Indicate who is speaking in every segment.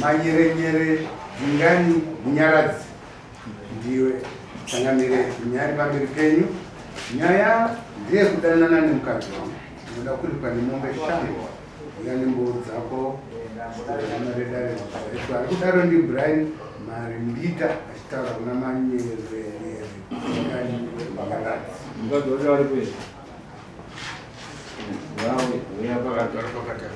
Speaker 1: manyerenyere dzingani munyaradzi ndiwe tsangamire nyari pamberi penyu. Nyaya ndeyekudanana nemukadzi wangu, ndoda kuripa nemombe shanu yanembo dzako naredare ari kudaro ndi Brian Marimbita achitaura kuna manyerere dzingani munyaradzi.
Speaker 2: Mukadzi wacho ari pei? Uya pakati.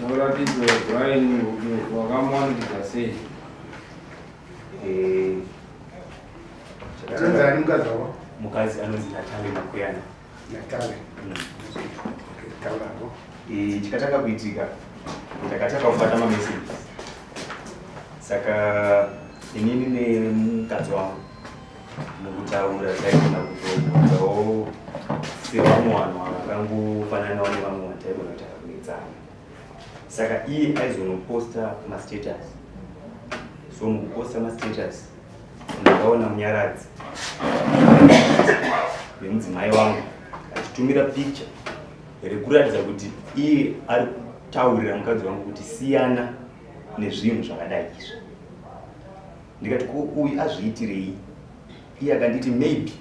Speaker 2: Nauratidzwa Brian wakamwandikira sei?
Speaker 1: Tanzani mukadzi wako?
Speaker 3: Mukadzi anonzi Natale Makuyana.
Speaker 1: Natale. Taurako.
Speaker 3: Chikataka kuitika ndakataka kubata mamessage. Saka inini nemukadzi wangu mukutaura taigona kutobvunzawo sevamwe vanhu vakangofananawo nevamwe vataigona kutaka kuedzana. Saka iye aizonoposta mastatus. So mukuposta mastatus ndakaona munyaradzi nemudzimai wangu achitumira picture rekuratidza kuti iye ari kutaurira mukadzi wangu kuti siyana nezvinhu zvakadai izvi. Ndikati uyu azviitirei? Iye akanditi maybe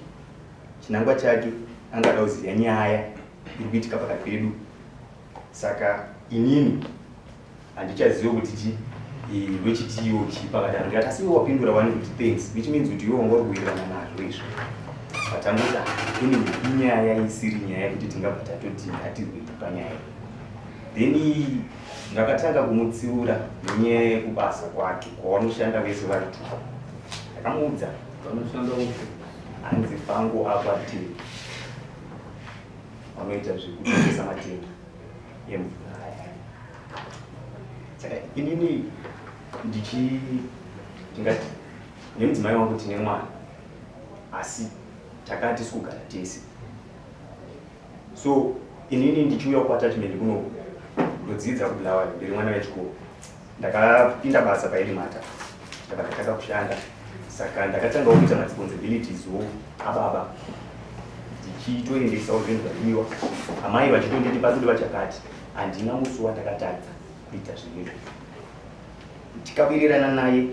Speaker 3: chinangwa chake angada kuziva nyaya iri kuitika pakati pedu. Saka inini handichaziva kuti ndochitiwo chipakati ano. Ndikati asi iwe wapindura wani kuti thanks, which means kuti iwe wanga uri kuwirirana nazvo izvo. Patangoti inini inyaya isiri nyaya yekuti tingabva tatoti ngatirwe panyaya. Then ndakatanga kumutsiura nenyaya yekubasa kwake kwavanoshanda vese vari tu. Ndakamuudza
Speaker 2: Vanoshanda upi?
Speaker 3: hanzi Fango Apartheid. Vanoita zvekutengesa matenga emvura. Saka inini ndingati nemudzimai wangu tine mwana asi takati sikugara tese. So inini ndichiuya kuattachment kuno ndodzidza kubulawayo ndiri mwana wechikoro. Ndakapinda basa paElimata ndakataka kushanda. Saka ndakatanga kuita responsibilities ababa ndichitoendesawo zvinhu zvadiwa. Amai vachitonditi pasudo vachakati handina musi watakatadza kuita zvinhu. Tikawirirana naye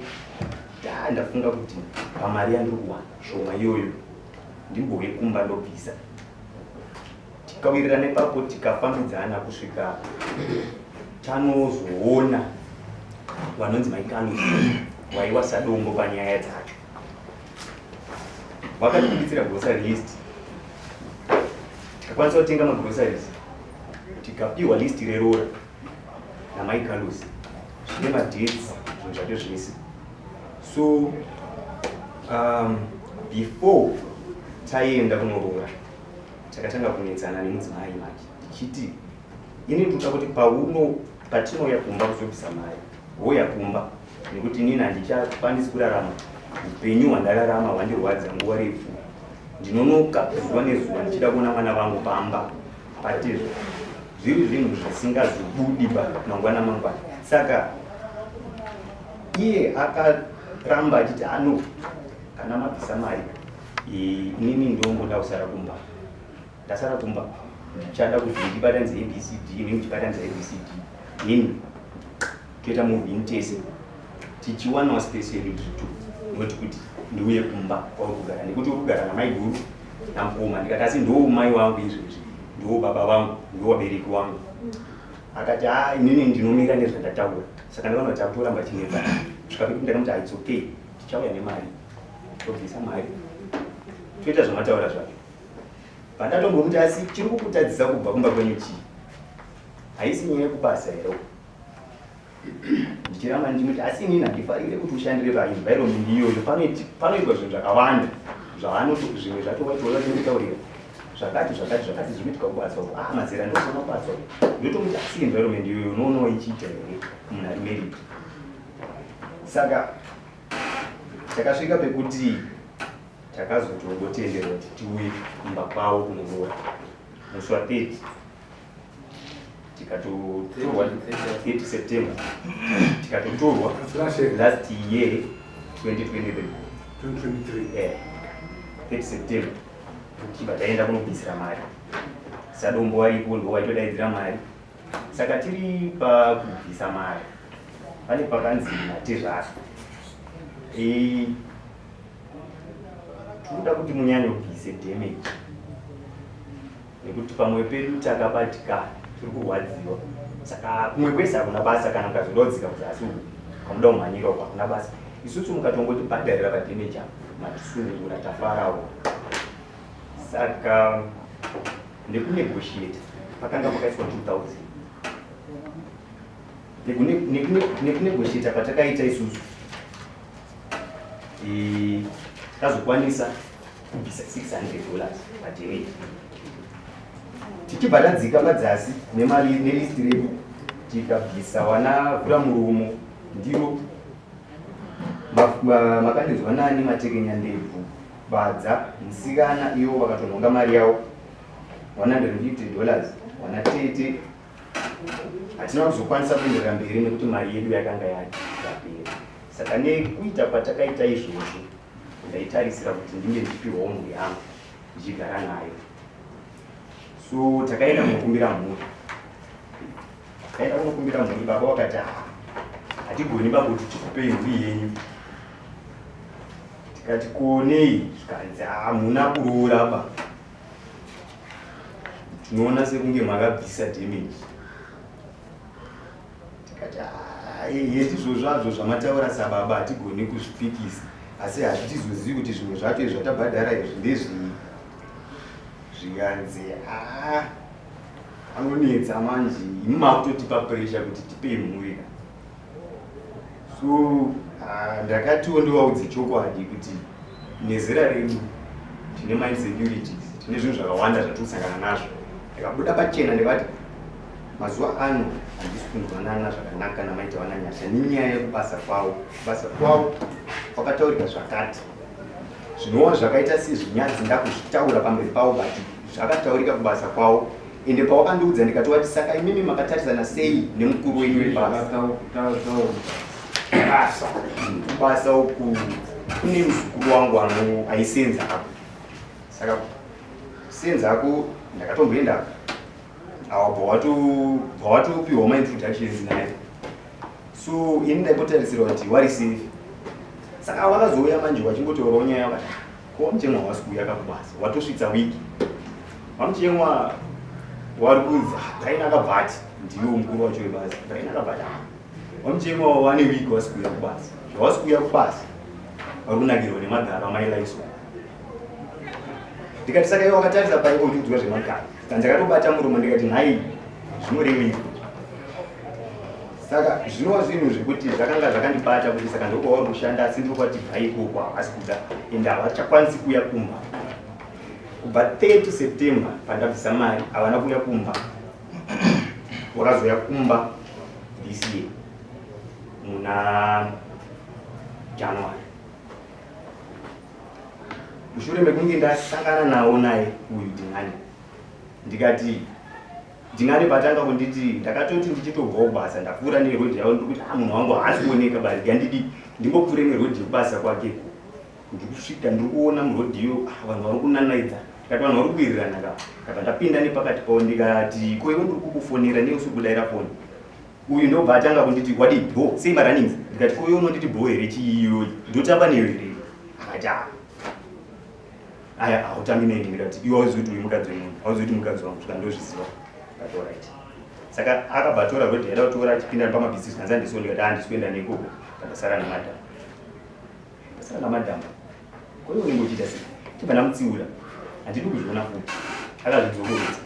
Speaker 3: ndafunga kuti pamari yandiri kuwana shoma iyoyo ndimbove kumba ndobvisa. Tikawirirana ipapo tikafambidzana kusvika tanozoona vanonzi Maikano waiwa Sadongo panyaya dzacho. Vakatibuditsira grocery list. Tikakwanisa kutenga magroceries. Tikapiwa list rerora naMaikalos zvine madates zvinhu zvacho zvese. So before taenda kunorora takatanga kunetsana nemudzimai make ndichiti ini ndoda kuti patinouya kumba kuzobvisa mari woya kumba nekuti inini handichakwanisi kurarama upenyu hwandararama hwandirwadza nguva refu. Ndinonoka zuva nezuva ndichida kuona vana vangu pamba patezvo zviri zvinhu zvisingazobudi mangwana mangwana. Saka iye akaramba achiti ano kana mabvisa mari inini ndongoda kusara kumba. Ndasara kumba ndichada kuti ndibatanidze ABCD inini ndibatanidze ABCD ini toita movie tese tichiwanawo speciality tu noti kuti ndiuye kumba kwaurikugara nekuti urikugara namai guru namukoma. Ndikati asi ndo mai wangu izvezvi ndo baba vangu ndo vabereki wangu. Akati inini ndinomira nezvandataura. Saka ndakaona kuti akutoramba chinetsana. Svikapekuti ndakamuti it's okay tichauya nemari tobvisa mari toita zvamataura zvacho. Pandatombomuti asi chiri kukutadzisa kubva kumba kwenyu chii? Haisi nyaya yekubasa here. Ndichiramba ndichimuti asi inini handifarire kuti ushandire paenvironment iyoyo. Panoitwa zvinhu zvakawanda zvimwe zvacho waitoona tinditaurira zvakati zvinoitika kubatsa mazera ndosona kubatsa ndotomuti asi environment iyoyo unoonawo ichiita here munhu ari married. Saka takasvika pekuti takazotongotenderwa kuti tiuye kumba kwavo kunorora musi wa30 tikatotorwa 30 September tikatotorwa last year 2023 30 September tuchibva taenda kunobvisira mari. Sadombo waripo ndo waitodaidzira mari. Saka tiri pakubvisa mari pane pakanzi natezvaro. Tinoda kuti munyanyobvise damage nekuti pamwe pedu takabatikana tiri kurwadziwa. Saka kumwe kwese hakuna basa kana mukazododzika kuzasi uku kamuda kumhanyira uku hakuna basa. Isusu mukatongotibhadharira padamage apo matisunungura tafarawo. Saka nekunegotiate pakanga pakaiswa 2000 nekunegotiate patakaita isusu tazokwanisa kubvisa $600 padamage. Tichibva tadzika padzasi nemari nelist redu tikabvisa wana vhura muromo ndiro makandinzwa nani Matekenya Ndebvu badza musikana ivo vakatonhonga mari yavo $150 wana tete. Hatina kuzokwanisa kuenderera mberi nekuti mari yedu yakanga yapera. Saka nekuita kwatakaita izvozvo ndaitarisira kuti ndinge ndichipiwawo mhuri yangu ndichigara nayo. So takaenda kunokumbira mhuri. Baba wakati hatigoni baba kuti tikupei mhuri yenyu. Tikati konei, zvikanzi hamuna kuroora ba. Tinoona sekunge makabvisa damage. Tikati yetizvo zvazvo zvamataura sababa hatigoni kuzvipikisa. Asi hatitizozivi kuti zvimwe zvacho zvatabhadhara izvi ndezvii. Zvikanzi anonetsa manje imakutotipa pressure kuti tipei mhuri. So ndakatiwo ndovaudze chokwadi kuti nezera redu tine mainsecurities, tine zvinhu zvakawanda zvatirusangana nazvo. Ndakabuda pachena ndikati mazuva ano handisi kundwanana zvakanaka namaita vananyasha nenyaya yekubasa kwavo. Kubasa kwavo kwakataurika zvakati zvinova zvakaita sezvinyadzi ndakuzvitaura pamberi pavo, but zvakataurika kubasa kwavo. Ende pawakandiudza ndikati wati saka imimi makatarisana sei nemukuru wenyu webasa? Kubasa uku kune muzukuru wangu aisenza apo. Saka kusenza ako ndakatomboenda awo bwawatopiwa ma-introductions naye. So ini ndaipotarisira kuti wari safe. Saka wakazouya manje wachingotaurawo nyaya wakati ko muchemwa wasi kuuya kakubasa watosvitsa wiki. Wamuchemwa wari kunzi Brain akabvati ndiwo mukuru wacho webasa. Brain akabvati wamuchemwa wane wiki wasi kuuya kubasa. Zvawasi kuuya kubasa wari kunakirwa nemagaro amailaiso. Ndikati saka iwe wakatarisa paipo uchiudzwa zvemagaro. Saka ndakatobata muromo ndikati nhai zvinorevei. Saka zvinova zvinhu zvekuti zvakanga zvakandibata kuti saka ndoko wari kushanda asi ndiko kwati bva ikoko havasi kuda ende havachakwanisi kuuya kumba. Kubva 30 September pandabvisa mari havana kuuya kumba. Wakazoya kumba this year muna January. Mushure mekunge ndasangana nawo naye uyu Dingani, ndikati Dingani patanga kunditi ndakatoti ndichitobvawo kubasa ndapfuura nerodhi yavo ndikuti munhu wangu haasi kuoneka bari yandidi ndimbopfuure nerodhi yekubasa kwake. Ndikusvika ndikuona murodhiyo vanhu vari kunanaidza, ndikati vanhu vari kuwirirana kapa ndapinda nepakati pavo ndikati ko iwe ndiri kukufonera newe usiri kudaira foni. Uyu ndobva atanga kunditi wadi bho sei maranings. Ndikati ko iwe unonditi bho here chiiyoyi ndotamba newe here. Akati aya hautambi neni. Ndikati iwe hauzivi kuti uyu mukadzi wemunhu, hauzivi kuti mukadzi wangu. Svika ndozviziva. Ndikati alright. Saka akabvatora rodhi yaida kutora achipinda pamabhizinesi kanzi handisiwo. Ndikati handisi kuenda neikoko ndakasara namadhamba. Ndakasara namadhamba. Ko iwe unenge uchiita sei? Tibva ndamutsiura handidi kuzviona futi. Akazvidzokoredza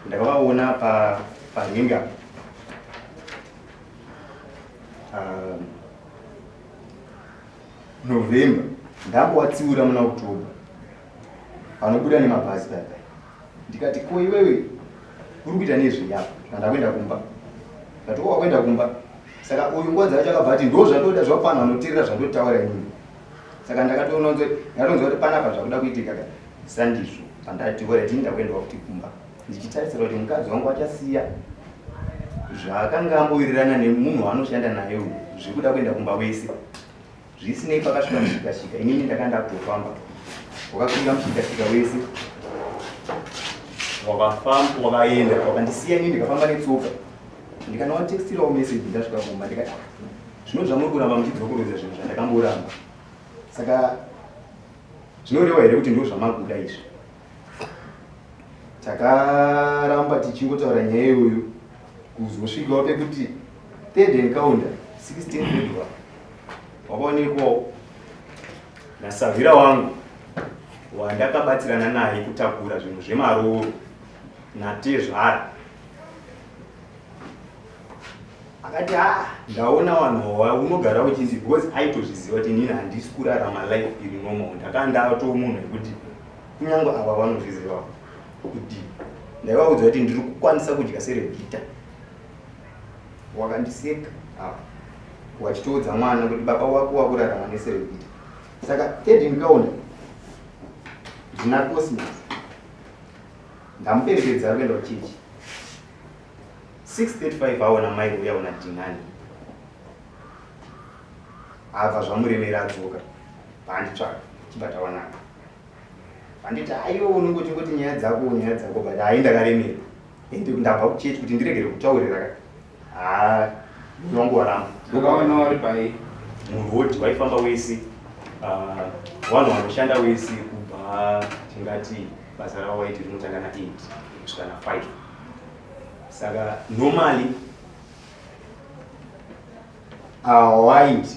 Speaker 3: ndakavaona paringa November. Ndambovatsiura muna October panobuda nemabhazi papa. Ndikati ko iwewe uri kuita nezvei apo? Ndakuenda kumba. Ndikati wakuenda kumba. Saka uyu nguva dzacho akabva ati ndo zvatoda zvapana vanoteerera zvandotaura inini. Saka ndakatonzwa kuti panapa zvakuda kuitika sandizvo pandati alright ndakuendawo kuti kumba ndichitarisira kuti mukadzi wangu achasiya zvakanga ambowirirana nemunhu waanoshanda naye uyu zvikuda kuenda kumba wese zvisinei pakasvika ndikashika inini ndakanda kutofamba wakakwira mushikashika wese wakafamba wakaenda wakandisiya ini ndikafamba netsoka ndikanawatekstirawo meseji ndasvika kumba ndikati zvino zvamuri kuramba muchidzokorodza zvinhu zvandakamboramba saka zvinoreva here kuti ndo zvamaguda izvi takaramba tichingotaura nyaya iyoyo kuzosvikawo pekuti third encounter 16 February wakaonekwawo nasavhira wangu wandakabatsirana naye kutakura zvinhu zvemaroro natezvara akati ndaona vanhu unogara uchinzi because aitozviziva kuti nini handisi kurarama life iri normal ndakandato munhu wekuti kunyange ava vanozviziva kuti ndaivaudza kuti ndiri kukwanisa kudya seregita wakandiseka wachitoudza mwana kuti baba wako wakurarama neseregita saka third encounter ndina cosmos ndamuperekedza kuenda kuchechi 6:35 aona mai uyaona Dingani abva zvamuremera adzoka panditsvaka chibatawanaka panditi aiwo unongoti ngoti nyaya dzako but hai ndakaremera ende ndabva kuchechi kuti ndiregere kutaurira wangu waramba
Speaker 2: ukaona wari pai
Speaker 3: murodhi waifamba wese vanhu vanoshanda wese kubva tingati basa ravo waiti rinotanga na 8 kusvika na 5 saka normally waiti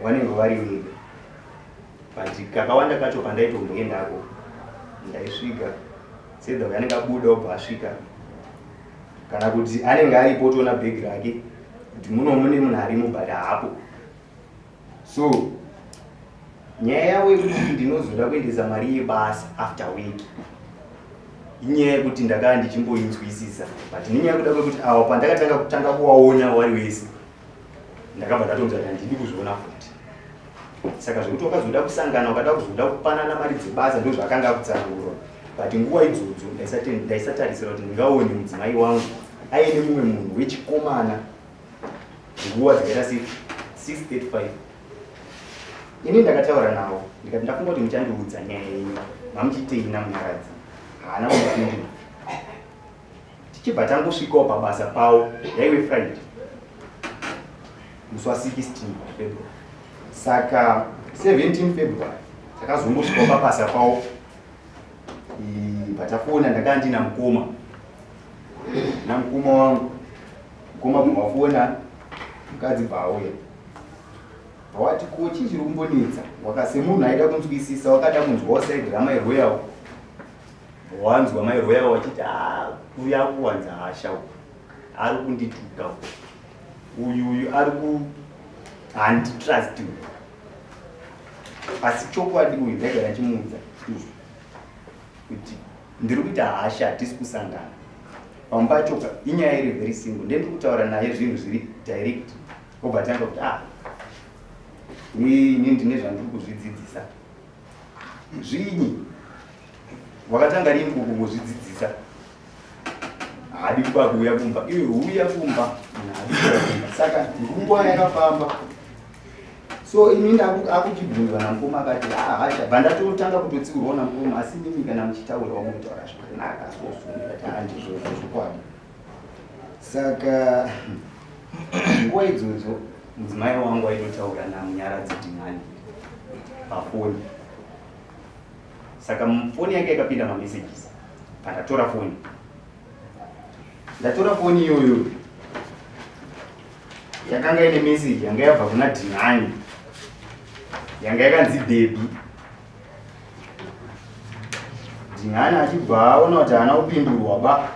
Speaker 3: vanenge vari wega but kakawanda kacho pandaitomboendako ndaisvika sedza yanenge abuda obva asvika kana kuti anenge aripo toona bhegi rake kuti mune munhu arimo but haapo so nyaya yavo yekuti ndinozoda kuendesa mari yebasa after week inyaya yekuti ndakaa ndichimboinzwisisa but nenyaya yekuda kwekuti avo pandakatanga kuvaona vari wese ndakabva ndatonza kuti handidi kuzviona futi saka zvekuti wakazoda kusangana wakada kuzoda kupanana mari dzebasa ndo zvakanga kutsanangurwa but nguva idzodzo ndaisatarisira kuti ndingaone mudzimai wangu aine mumwe munhu wechikomana nguva dzakaita 6:35 ini ndakataura navo ndikati ndafunga kuti muchandiudza nyaya yenyu mamuchiteina munyaradzi haana kundipindura tichibva tangosvikawo pabasa pavo yaive Friday musi wa 16 February saka 17 February takazombosvikawo pabasa pavo patafona ndakaa ndina mukoma wangu mukoma bwawafona mukadzi bvauya wati kochi chiri kumbonetsa wakasemunhu aida kunzwisisa wakada kunzwawo saidhira mai royal wanzwa mai royal wachiti uya kuwanza hasha ari kundituka uyu ari handitrust asi chokwadi uyu ndagara chimuudza kuti ndiri kuita hasha hatisi kusangana pamwe pacho inyaya iri very simple ndendiri kutaura naye zvinhu zviri direct obva tanga kuti ini ndine zvandiri kuzvidzidzisa zvinyi wakatanga rini kungozvidzidzisa hadi kwakuuya kumba iwe uya kumba saka nguva yakafamba so ini akuchibvunzwa namukoma akati hasha bandatotanga kutotsiurwawo namukoma asi mimi kana muchitaurawo mukutaura zvakanaka sosundirati handizvozvo zvokwadi saka nguva idzodzo mudzimai wangu aitotaura namunyaradzi Dingani pafoni saka foni yake ikapinda mamessages pandatora foni ndatora foni iyoyo yakanga ine message yanga yabva kuna Dingani yanga yakanzi baby Dingani achibva aona kuti haana kupindurwa ba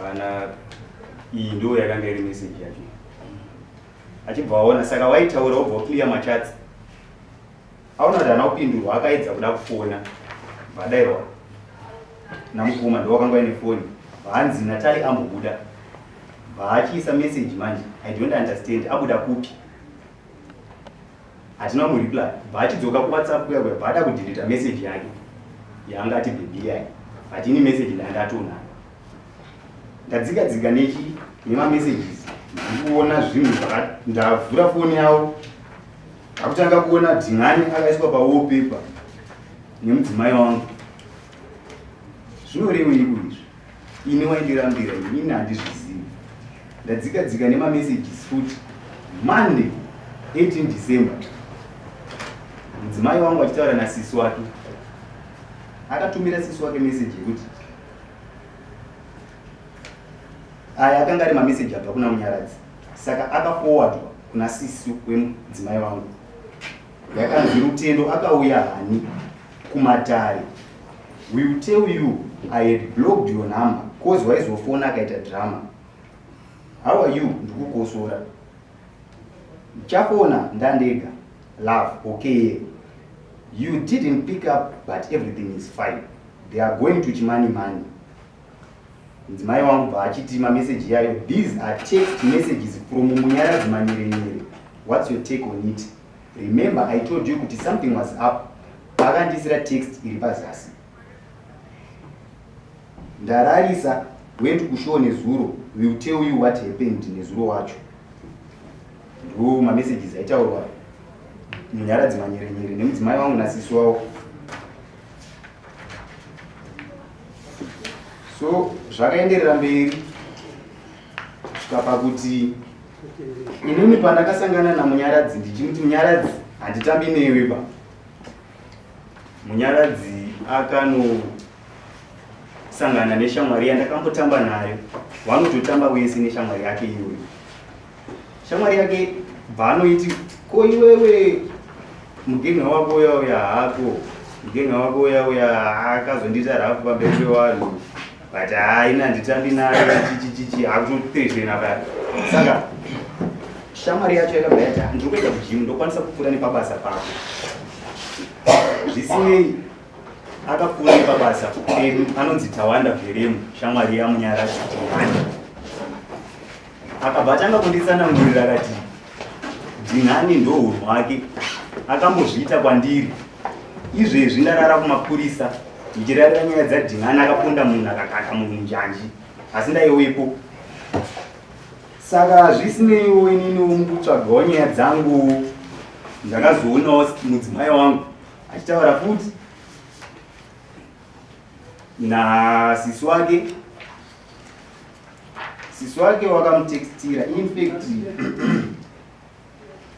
Speaker 3: kana iyi ndo yakanga iri message yacho achibva aona saka waitaura obva clear machats aona kuti haana kupindurwa akaedza kuda kufona vadairwa namukoma ndo wakanga ine foni vanzi Natali ambobuda vaachiisa message manje I don't understand abuda kupi hatina mureply vaachidzoka kuWhatsApp kuya vaada kudeleta message yake yanga ati baby yake but ini message ndandatona ndadzika nema messages ndikuona zvinhu ndavhura foni yavo akutanga kuona dhingani akaiswa pawallpaper nemudzimai wangu. Zvinorevei izvi? Ini waindirambira ini handizvizivi. Ndadzika nemamessages futi Monday 18 December. Mudzimai wangu achitaura nasisi wake. Akatumira sisi wake message yekuti aya akanga ari mamessage abva kuna Munyaradzi. Saka akaforwardwa kuna sisi wemudzimai wangu. Yakanzi Rutendo akauya hani kumatare. We will tell you I had blocked your number cause waizofona akaita drama. How are you? Ndikukosora. Chafona ndandega. Love, okay. You didn't pick up but everything is fine. They are going to Chimani Mani. Mudzimai wangu bachiti message yayo. These are text messages from Munyaradzi Manyerenyere. What's your take on it? Remember I told you kuti something was up. Akandisira text iri pazasi. Ndararisa went kushow nezuro. We will tell you what happened nezuro wacho. Ndo messages aitaurwa Munyaradzi Manyerenyere nemudzimai wangu nasisi wavo. So zvakaenderera mberi kusvika pakuti inini pandakasangana naMunyaradzi ndichimuti Munyaradzi handitambi newe ba. Munyaradzi akanosangana neshamwari yandakambotamba nayo. Vanototamba wese neshamwari yake iyoyo. Shamwari yake vanoiti ko iwewe mugenga wako uya hako. Mugenga wako uya akazondita rafu pamberi pevanhu. But haina nditambi nayo chichichichi hakutotezvena paya. Saka shamwari yacho yakabva yati ndikuenda kujimu ndokwanisa kupfuura nepabasa pako. Zvisinei akapfuura nepabasa pedu anonzi Tawanda Veremu shamwari yaMunyaradzi Dhingani. Akabva atanga kunditsanangurira akati Dhingani ndo hunhu hwake akambozviita kwandiri. Izvezvi ndarara kumapurisa ndichirarira nyaya dzaDhingani akaponda munhu akakaka munhu njanji asi ndaiwepo. Saka zvisineiwo inini mukutsvagawo nyaya dzangu ndakazoonawo mudzimai wangu achitaura futi nasisi wake. Sisi wake wakamutextira. In fact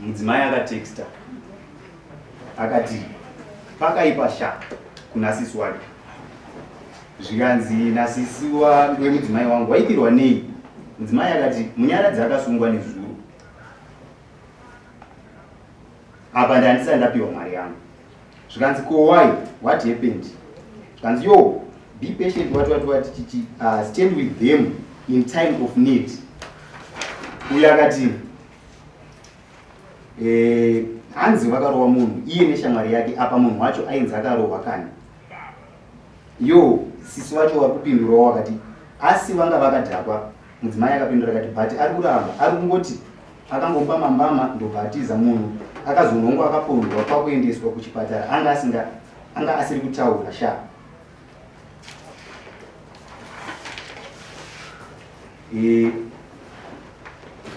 Speaker 3: mudzimai akatexta akati pakaipa sha kuna sisi wake. Zvikanzi nasisi wemudzimai wangu waitirwa nei? Mudzimai akati Munyaradzi akasungwa nezuro. Apa ndandisati ndapiwa mari yangu. Zvikanzi ko why? What happened? Zvikanzi yo be patient what stand with them in time of need. Uya akati hanzi vakarowa munhu iye neshamwari yake apa munhu wacho ainzi akarohwa kani. Yo sisi wacho wakupindurawo wakati asi vanga vakadhakwa. Mudzimai akapindura akati but ari kuramba ari kungoti akangomba mambama ndobhatiza munhu akazonongo akapondwa pakuendeswa kuchipatara anga asiri kutaura sha.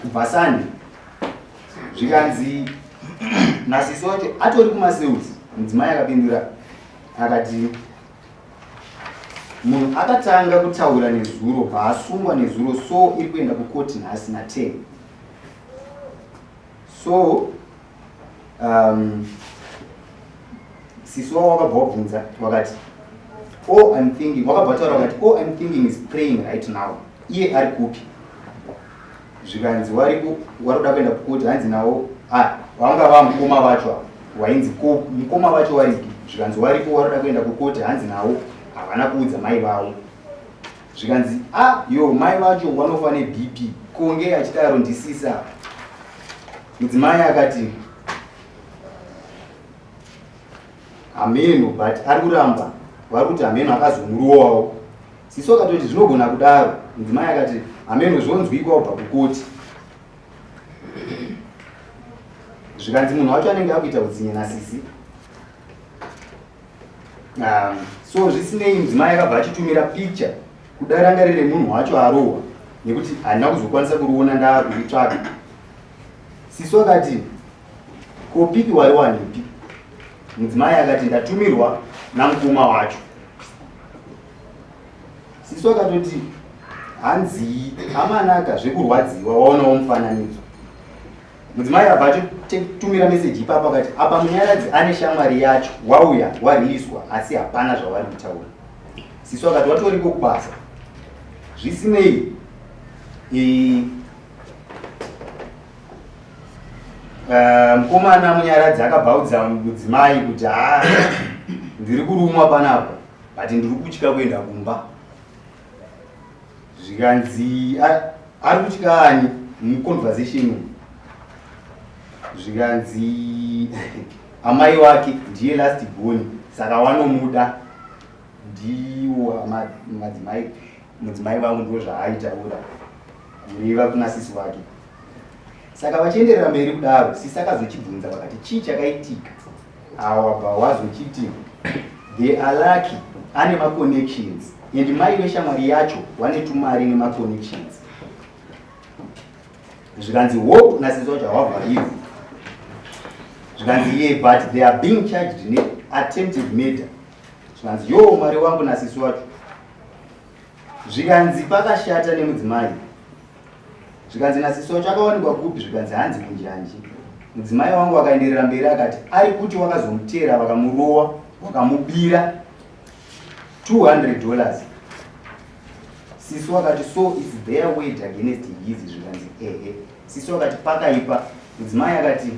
Speaker 3: Kubva Sande zvikanzi nasisi wacho atori kumaseusi. Mudzimai akapindura akati munhu akatanga kutaura nezuro paasungwa nezuro so iri kuenda kukoti nhasi na10. So sisi wavo wakabva wabvunza wakati wakabva taura wakati all I'm thinking is praying right now. Iye ari kupi? Zvikanzi warikuda kuenda kukoti hanzi nawo wanga vamukoma vacho wainzi mukoma vacho wariki. Zvikanzi waripo warikuda kuenda kukoti hanzi nawo havana kuudza mai vavo. Zvikanzi yo mai vacho vanofa neBP konge achidaro ndisisa. Mudzimai akati ameno but ari kuramba vari kuti ameno akazomurowawo. Sisi akatoti zvinogona kudaro. Mudzimai akati ameno zvonzwikwa kubva kukoti. Zvikanzi munhu wacho anenge akuita utsinye nasisi. So zvisinei mudzimai akabva achitumira picture kudarangarire munhu wacho arohwa nekuti handina kuzokwanisa kuruona ndakuritsvaga. Sisi akati kopiki wari wanipi? Mudzimai akati ndatumirwa namukoma wacho. Sisu akatoti hanzi amanaka zvekurwadziwa waonawo mufananidzo. Mudzimai abva atotumira meseji ipapo akati apa Munyaradzi ane shamwari yacho wauya wariiswa asi hapana zvavari kutaura. Sisu akati watoriko kubasa. Zvisinei mukomana Munyaradzi akabvaudza mudzimai kuti ndiri kurumwa panapa but ndiri kutya kuenda kumba. Zvikanzi ari kutya ani muconversation. Zvikanzi amai wake ndiye last born saka wanomuda. Ndiwo mudzimai vangu ndo zvaaitaura kureva kuna sisi wake. Saka vachienderera mberi kudaro, sisi akazochibvunza vakati chii chakaitika. Wabva wazochiti they are lucky ane maconnections and mai veshamwari yacho vane tumari nemaconnections. Zvikanzi hope nasisi wacho havavhariwa. Zvikanzi ye but they are being charged in attempted murder. Zvikanzi yo mwari wangu nasisi wacho. Zvikanzi pakashata nemudzimai. Zvikanzi nasisi wacho akawanikwa kupi? Zvikanzi hanzi kunjanji. Mudzimai wangu akaenderera mberi akati ari kuti wakazomutera vakamurowa vakamubira $200. Sisi wakati so is their word against his. Zvikanzi Sisi wakati pakaipa. Mudzimai akati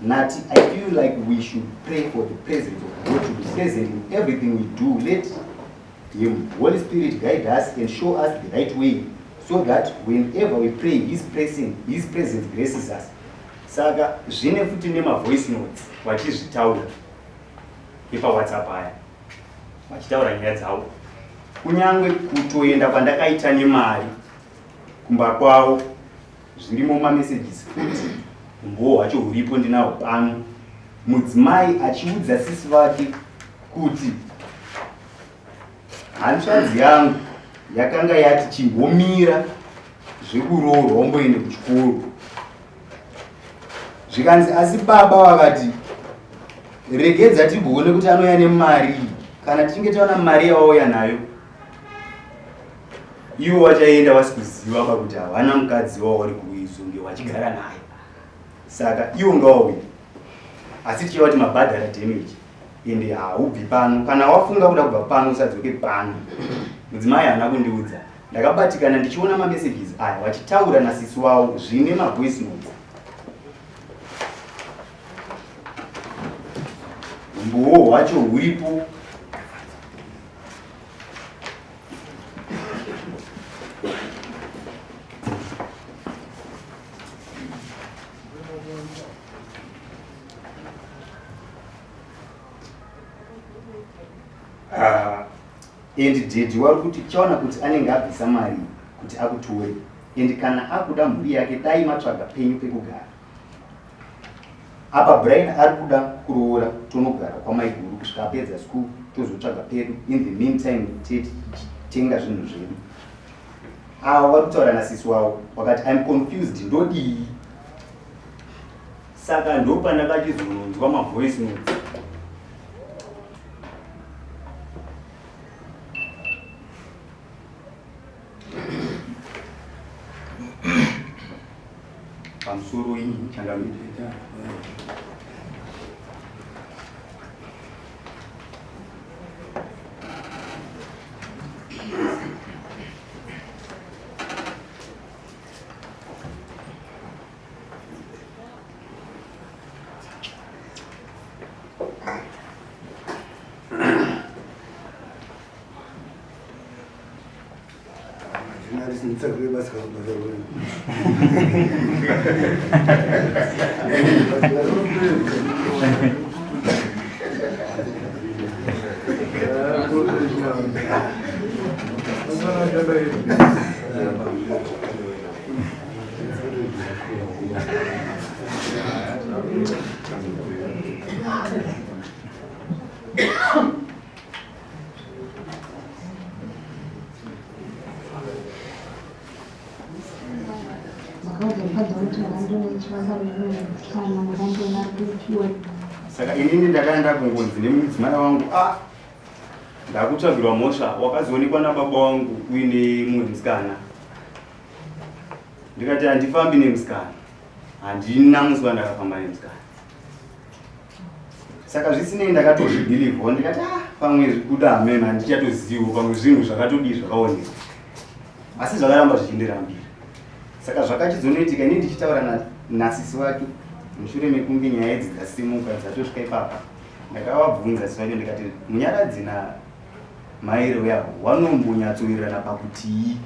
Speaker 3: Nati, I feel like we should pray for the presence of God to be present in everything we do. Let Him, Holy Spirit, guide us and show us the right way, so that whenever we pray, His presence blesses us. Saka zvine futi nema voice notes vachizvitaura ipa WhatsApp aya vachitaura nyaya dzavo. Kunyangwe kutoenda kwandakaita nemari kumba kwavo zvirimo mamessages futi mbo wacho uripo ndinawo pano. Mudzimai achiudza sisi vake kuti hanzvadzi yangu yakanga yati chingomira zvekuroorwa womboende kuchikoro. Zvikanzi asi baba vakati regedza tibone kuti anouya nemari, kana tichinge taona mari yawauya nayo ivo vachaenda vasikuziva pakuti havana mukadzi wavari kuizonge vachigara naye. Saka ivo ngawauya asi tichiva kuti mabhadhara damage ende haubvi pano. Kana wafunga kuda kubva pano usadzoke pano. Mudzimai haana kundiudza. Ndakabatikana ndichiona mamessages aya vachitaura nasisi wavo zvine mavoice notes. Mbowo wacho huripo. And dedi wari kuti chaona kuti anenge abvisa mari kuti akutore, and kana akuda mhuri yake dai matsvaga penyu pekugara. Apa Brian ari kuda kuroora tonogara kwamaiguru kusvika apedza school tozotsvaga pedu. In the meantime tenga zvinhu zvedu. Ava vari kutaura nasisi wavo wakati I'm confused ndodii. Saka ndopandakachizonzwa mavoice notes. Pamusoro iyi changamira.
Speaker 1: 진짜 그게 맞아.
Speaker 3: Saka inini ndakaenda kungonzi nemudzimai wangu ndakutsvagirwa mhosva wakazoonekwa nababa wangu uine mumwe musikana. Ndikati handifambi nemusikana, handina musi wandakafamba nemusikana. Saka zvisinei ndakatozvidhilivhawo ndikati pamwe kuda mema handichatozivo pamwe zvinhu zvakatodii zvakaoneka, asi zvakaramba zvichiendera mberi. Saka zvakachizonoitika ini ndichitaura nasisi wake mushure mekunge nyaya idzi dzasimuka dzatosvika ipapa, ndakavabvunza sisi wacho ndikati munyaradzi namairo yavo wanombonyatsowirirana pakutii,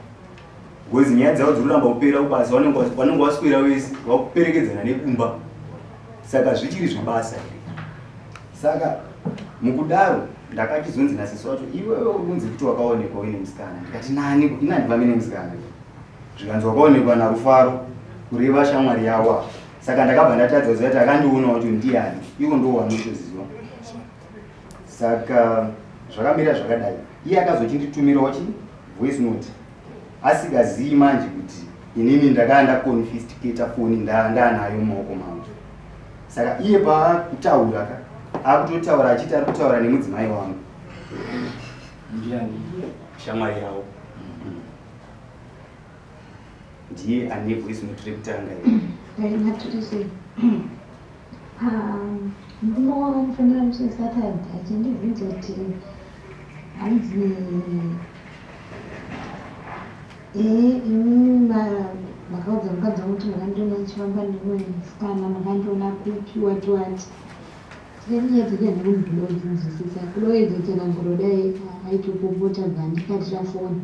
Speaker 3: gozi nyaya dzavo dziruramba kupera kubasa vanenge vaswera wese vakuperekedzana nekumba, saka zvichiri zvebasa here. Saka mukudaro ndakachizonzi nasisi wacho iwewe unonzi kuti wakaonekwa uine musikana. Ndikati nani inandifambi nemusikana, zvikanzi wakaonekwa naRufaro kureva shamwari yawa. Saka ndakabva ndatadza kuziva kuti akandiona wacho ndiani, iwo ndo wanotoziva. Saka zvakamira zvakadai, iye akazochinditumirawo voice note asingazii manje kuti inini ndakanga ndaconfiscata foni ndanayo mumaoko mangu. Saka iye paakutaura akutotaura achiti ari kutaura nemudzimai wangu
Speaker 2: ndiani
Speaker 3: shamwari yawo, ndiye ane voice note rekutanga iyo.
Speaker 4: Ndinoona mufanira musesata achindibvunza kuti hanzi imi makaudza mukadzi wangu kuti makandiona ndichifamba nemumwe musikana, makandiona kupi wati wati. Nyaya dzake ndinombinobvunzisisa kuloedzedzera ngorodai aitopopota bvandikatira foni.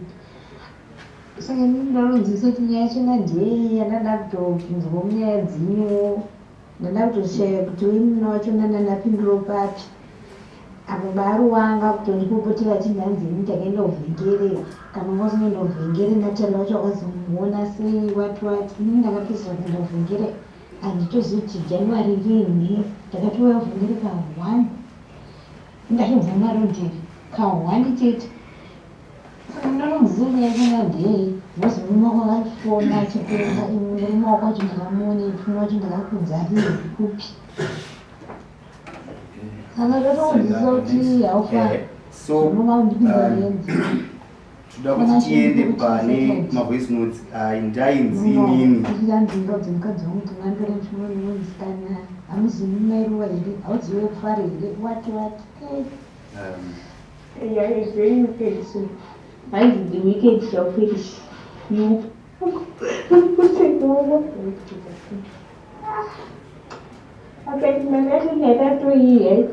Speaker 4: Saka inini ndalonzisa kuti nyaya chena ndei andada kutobvunzwa munyaya dzinyo, ndada kutoshaya kuti uimuna wachona ndandapinduro papi. Apo bari wanga kutondipopotera chinhanzi ini takaenda kuvhengere, kana wasinoenda kuvhengere natenda wacho wakazomuona sei wati wati. Inini ndakapedzisira kuenda kuvhengere handitozivi kuti January rini, ndakatouya kuvhengere ka1 ndakabva marodheri ka1 chete. Saka ndalonzisa nyaya chena ndei vozi mumaoko akarifona achikuenda imwe mumaoko wacho ndakamuona ipfuna wacho ndakakudza ari kupi. Saka ndatokudzidzisa kuti haufa unonga undipinda renzi.
Speaker 3: Toda kuti tiende pane mavoice notes ndainzi inini
Speaker 4: ndingaudza mukadzi wangu kuti ngandore mushonga unomusikana, hamuzi mumairuwa here, hauziwe kufara here, wati wati. Yeah, it's very wicked soon. I think the wicked shall finish. You. Okay, my message had to hear.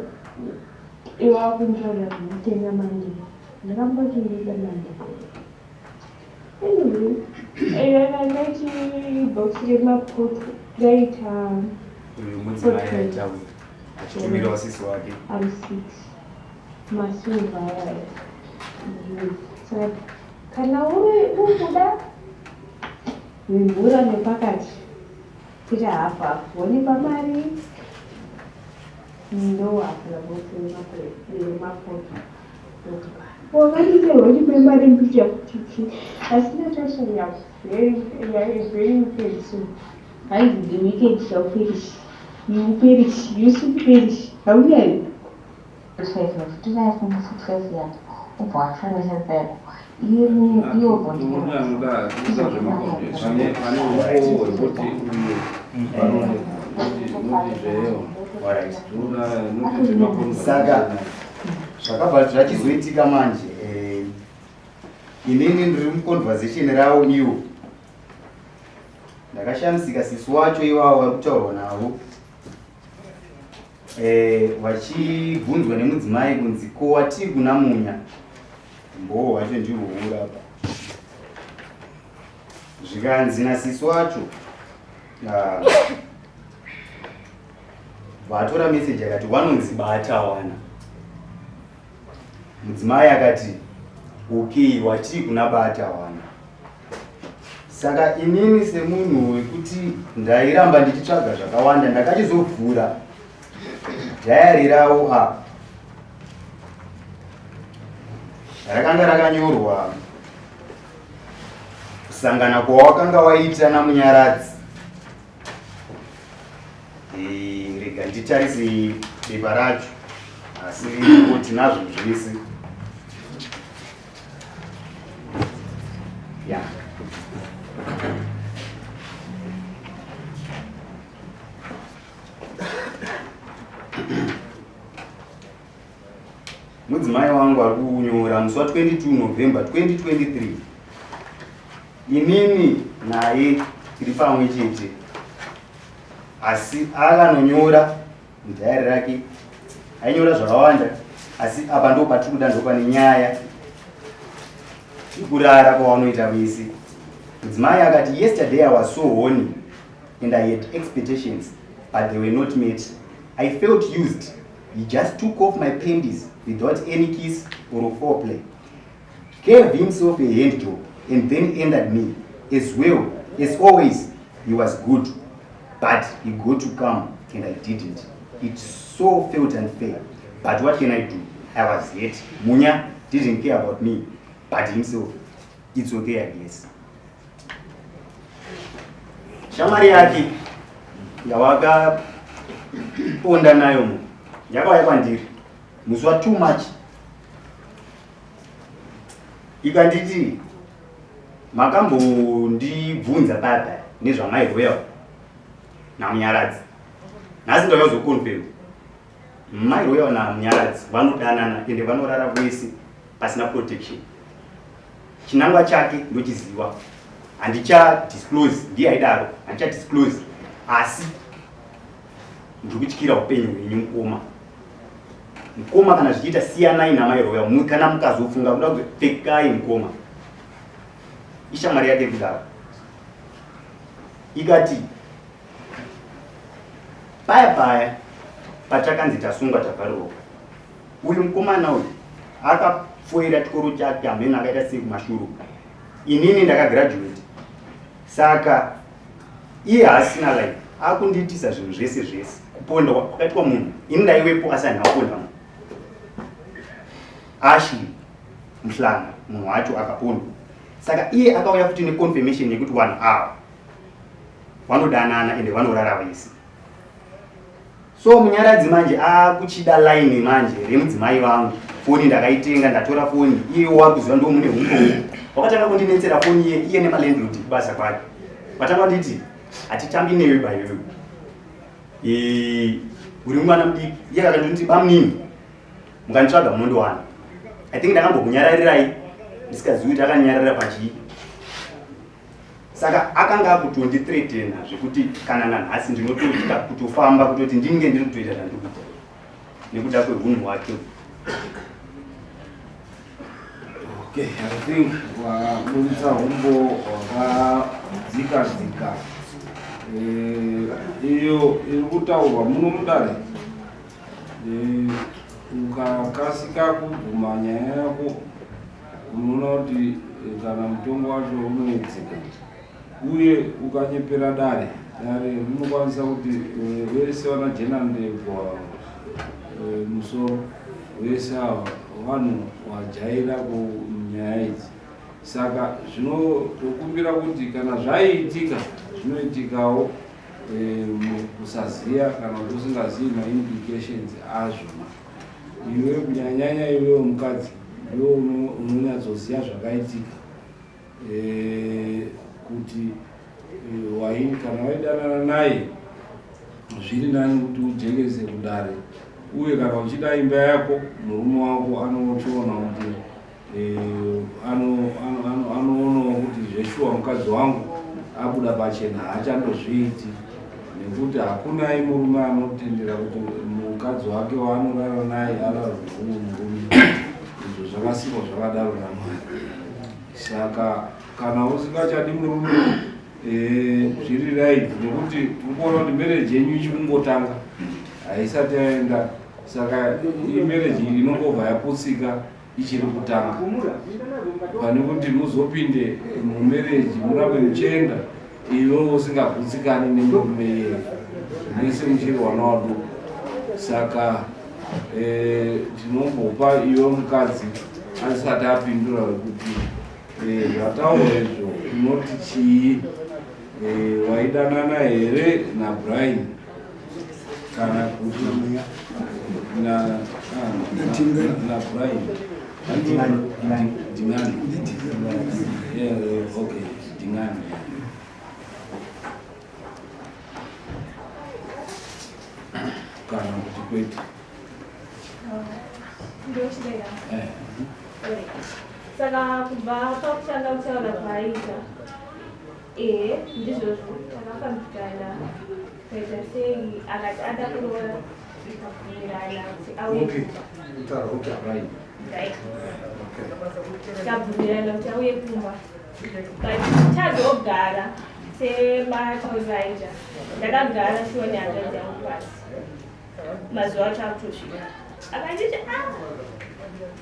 Speaker 4: You are controlling the Monday. The number to the Monday. Anyway, I like to box him up later.
Speaker 3: mudzimai aitaura achitumirawo sisi wake.
Speaker 4: I'm 6. Masuva. Saka kana urikuda mimvura nepakati kuti hafu hafu wone pamari ndo hafu yemafoto wakanditerwa kuti kune mari mbicha kutiki asina tasha yafu very wicked soon. Hanzi the wicked shall perish. You perish, you should perish. Hauyari 5 yako upo afanya sasa hiyo bodi
Speaker 2: unomuda kusazvemakombe pane uko wekuti
Speaker 3: saka zvakabva zvachizoitika manje inini ndiri muconversation ravo iwo ndakashamisika sisi wacho ivavo vari kutaurwa navo vachibvunzwa nemudzimai kunzi ko watii kuna munya mboo wacho ndirwourapa zvikanzi nasisi wacho vatora meseji akati wanonzi bata wana. Mudzimai akati okay watii kuna bata wana. Saka inini semunhu wekuti ndairamba ndichitsvaga zvakawanda ndakachizovhura dhayari ravo rakanga rakanyorwa kusangana kwawakanga waita namunyaradzi hatitarise bepa racho asi tinazvo zvese ya mudzimai wangu ari kunyora musi wa22 November 2023 inini naye tiri pamwe chete asi akanonyora mudhayari rake ainyora zvakawanda asi apa ndo patiri kuda ndopane nyaya yekurara kwavanoita vese. Mudzimai akati yesterday I was so horny and I had expectations but they were not met. I felt used. He just took off my panties without any kiss or foreplay. Gave himself a hand job and then ended me. As well as always, he was good, but he got to come and I didn't. It so felt unfair. But what can I do? I was hurt. Munya didn't care about me, but himself. It's okay, I guess. Shamari yake yawaka ponda nayo mu yakauya kwandiri musi wa too much ikanditi makambondibvunza baba nezvamairoya namunyaradzi nhasi ndakazokonfirm mairoya namunyaradzi vanodanana ende vanorara vese pasina protection. Chinangwa chake ndochiziva handicha disclose ndiye aidaro handicha disclose asi ndikutyira upenyu hwenyu mukoma kana zvichiita siyanai namairoya kana mukazofunga kuda kupfekai mukoma ishamwari yake kudaro ikati paya pachakanzi tasungwa tabvarirwa uyu mukomana uyu akafoira chikoro chake hamene akaita sekumashuru inini ndakagraduate saka iye haasina life akundiitisa zvinhu zvese kuponda kwakaitwa munhu ini ndaiwepo asi handinaponda munhu Ashley muhlanga munhu wacho akapondwa saka iye akauya futi neconfirmation yekuti vanhu ava vanodanana ende vanorara vese. So munyaradzi manje akuchida line manje remudzimai vangu foni ndakaitenga ndatora foni iye wakuziva ndo mune hungu wakatanga kundinetsera foni iye nemalandlord basa kwake vatanga kunditi hatitambi newe bayo uri mwana mudiki iye akanditi bamnini mukanditsvaga munondowana. I think ndakambokunyararirai ndisikazivi kuti akanyarara pachii saka akanga akutondithreatena zvekuti kana nanhasi ndinotoita kutofamba kutoti ndinge ndiri kutoita zvandikuita nekuda kweunhu hwake.
Speaker 2: Okay, I think wabudisa humbo wakadzika iyo iri kutaurwa muno mudare ukakasika kubvuma nyaya yako unoona kuti kana mutongo wacho unoedzeka uye ukanyepera dare rinokwanisa kuti vese vanajena ndebva musoro vese ava vanhu vajaira kunyaya idzi saka zvinotokumbira kuti kana zvaiitika zvinoitikawo kusaziya kana kuti usingazivi maimplications azvo. Iwe kunyanyanya iwewo mukadzi ndiwo unonyatsoziva zvakaitika kuti kana waidanana naye zviri nani kuti ujekese kudare uye kana uchida imba yako murume wako anochiona kuti anoonawo kuti zveshuwa mukadzi wangu abuda pachena haachandozviiti nekuti hakunai murume anotendera kuti mukadzi wake waanorara naye arara zvimwe murume izvo zvakasikwa zvakadaro naMwari. Saka kana usingachadi murume zviri right nekuti ukuona kuti marriage yenyu ichikungotanga haisati yaenda saka imarriage inongobva yaputsika ichiri kutanga pane kuti muzopinde mumarriage murambe muchienda iwe usingagutsikani nemurume yeye nese muchiri wana waduku. Saka tinombopa iwe mukadzi asati apindura kuti zvataurwa izvo unoti chii, waidanana here naBrian kana kuti na Brian Dingani. Yeah, okay, Dingani. Kana kuti kweti.
Speaker 5: Ndio shida. Saka kubva pakushanda kutaura kwaita ndizvo takafambikana kaita sei akati ada kuroora tikabvumirana kuti auye tikabvumirana kuti auye kumba but tazogara sematauraita ndakagara shoni hanzvadzi yangu pasi mazuva acho akutosvika akanditi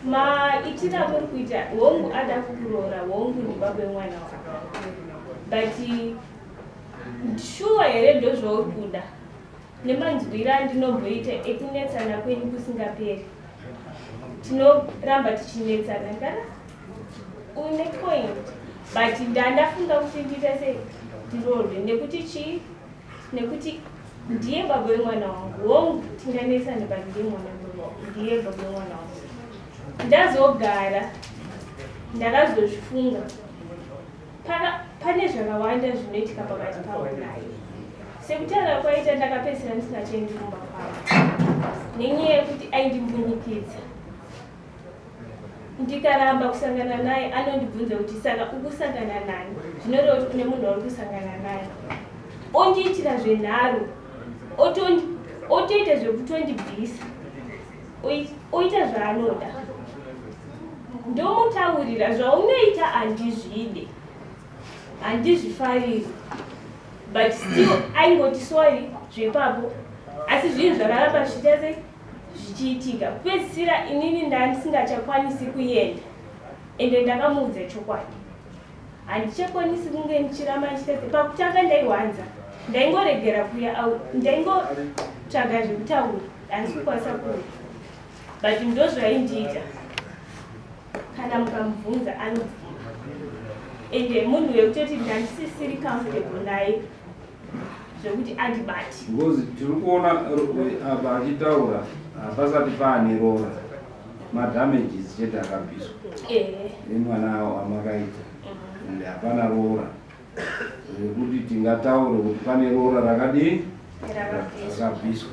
Speaker 5: maitira muri kuita hongu ada kukuroora hongu ndibaba wemwana wako but shuwa here ndozvauri kuda nemanzwira ndinomboita ekunetsana kwenyu kusingaperi tinoramba tichinetsana kana une point but ndandafunga kuti ndiita sei ndiroorwe nekuti chii nekuti ndiye baba wemwana wangu hongu tinganetsana but ndiye baba wemwana wangu ndazogara ndakazozvifunga pane zvakawanda zvinoitika pakati pavo naye sekutaura kwaita ndakapedzisira ndisingachaendi kumba kwavo nenyaya yekuti aindimbunyikidza ndikaramba kusangana naye anondibvunza kuti saka ukusangana nani zvinoreva kuti kune munhu wauri kusangana naye ondiitira zvenharo otoita zvekutondibvisa oita zvaanoda ndomutaurira zvaunoita handizvide handizvifariri but still aingoti sorry zvepapo asi zvinhu zvakaramba zvichiita sei zvichiitika kupedzisira inini ndandisingachakwanisi kuenda ende ndakamuudza chokwadi handichakwanisi kunge ndichiramba ndichitadze pakutanga ndaiwanza ndaingoregera kuya ndaingotsvaga zvekutaura handisi kukwanisa kuya but ndozvaindiita kana mukamubvunza anobvuma ende munhu wekutoti ndandisisiri comfortable naye zvekuti andibati
Speaker 2: because tiri kuona apa achitaura hapasati paane roora madamages chete akabviswa nemwana wamakaita ende hapana roora zvekuti tingataure kuti pane roora rakadii rakabviswa